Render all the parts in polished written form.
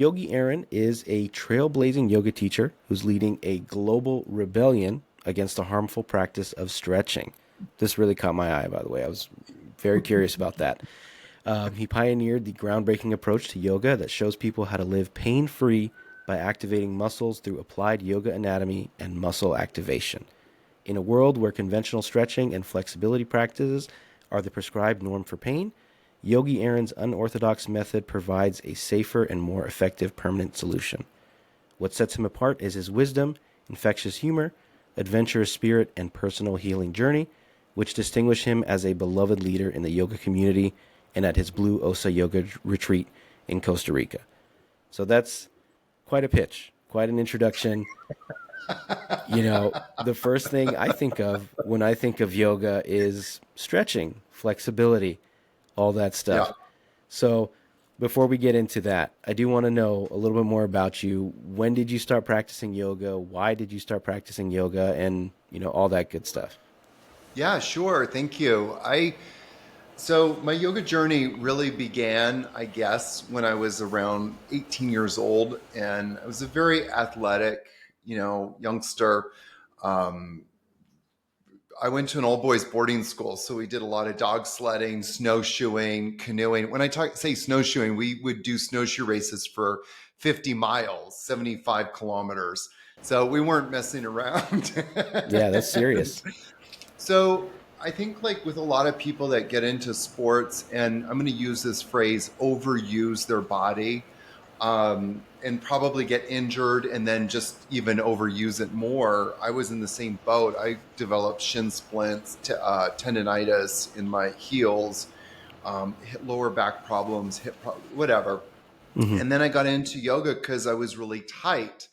Yogi Aaron is a trailblazing yoga teacher who's leading a global rebellion against the harmful practice of stretching. This really caught my eye, by the way. I was very curious about that. He pioneered the groundbreaking approach to yoga that shows people how to live pain free by activating muscles through applied yoga anatomy and muscle activation. In a world where conventional stretching and flexibility practices are the prescribed norm for pain, Yogi Aaron's unorthodox method provides a safer and more effective permanent solution. What sets him apart is his wisdom, infectious humor, adventurous spirit, and personal healing journey, which distinguish him as a beloved leader in the yoga community and at his Blue Osa Yoga retreat in Costa Rica. So that's quite a pitch, quite an introduction. The first thing I think of when I think of yoga is stretching, flexibility, all that Yeah. stuff. So, before we get into that, I do want to know a little bit more about you. When did you start practicing yoga? Why did you start practicing yoga? And, all that good stuff. Yeah, sure. Thank you. So my yoga journey really began, I guess, when I was around 18 years old, and I was a very athletic, youngster. Um, I went to an all boys boarding school, so we did a lot of dog sledding, snowshoeing, canoeing. When say snowshoeing, we would do snowshoe races for 50 miles, 75 kilometers. So we weren't messing around. Yeah, that's serious. So I think like with a lot of people that get into sports, and I'm going to use this phrase, overuse their body, and probably get injured and then just even overuse it more. I was in the same boat. I developed shin splints, tendonitis in my heels, lower back problems, whatever. Hmm. And then I got into yoga because I was really tight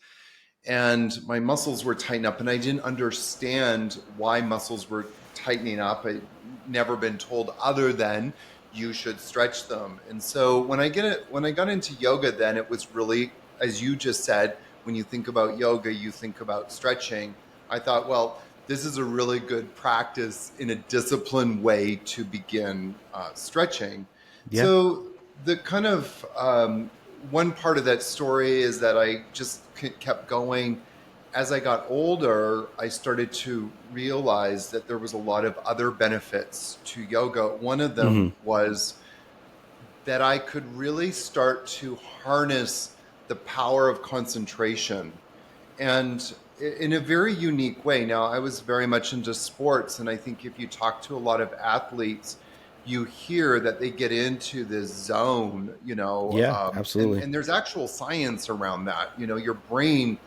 and my muscles were tightening up, and I didn't understand why muscles were tightening up. I'd never been told other than you should stretch them. And so when I got into yoga, then it was really, as you just said, when you think about yoga, you think about stretching. I thought, well, this is a really good practice in a disciplined way to begin stretching. Yeah. So the kind of one part of that story is that I just kept going. As I got older, I started to realize that there was a lot of other benefits to yoga. One of Hmm. them was that I could really start to harness the power of concentration, and in a very unique way. Now, I was very much into sports, and I think if you talk to a lot of athletes, you hear that they get into this zone, Yeah, and absolutely. there's actual science around that. Your brain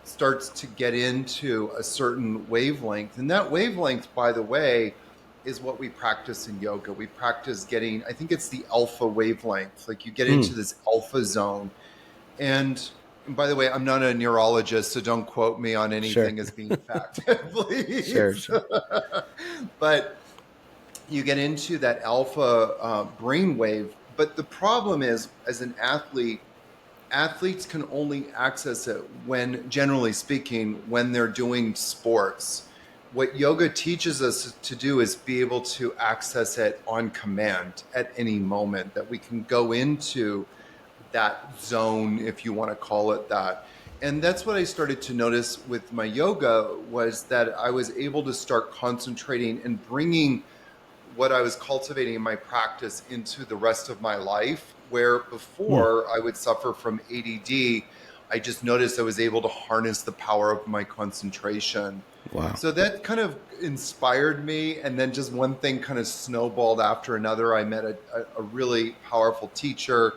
starts to get into a certain wavelength, and that wavelength, by the way, is what we practice in yoga. We practice getting, I think it's the alpha wavelength, like you get Mm, into this alpha zone. And by the way, I'm not a neurologist, so don't quote me on sure. anything as being fact, Sure, please. sure. But you get into that alpha brainwave. But the problem is, as an athlete, athletes can only access it when, generally speaking, when they're doing sports. What yoga teaches us to do is be able to access it on command at any moment, that we can go into that zone, if you want to call it that. And that's what I started to notice with my yoga, was that I was able to start concentrating and bringing what I was cultivating in my practice into the rest of my life, where Mm, before I would suffer from ADD. I just noticed I was able to harness the power of my concentration. wow. So that kind of inspired me. And then just one thing kind of snowballed after another. I met a really powerful teacher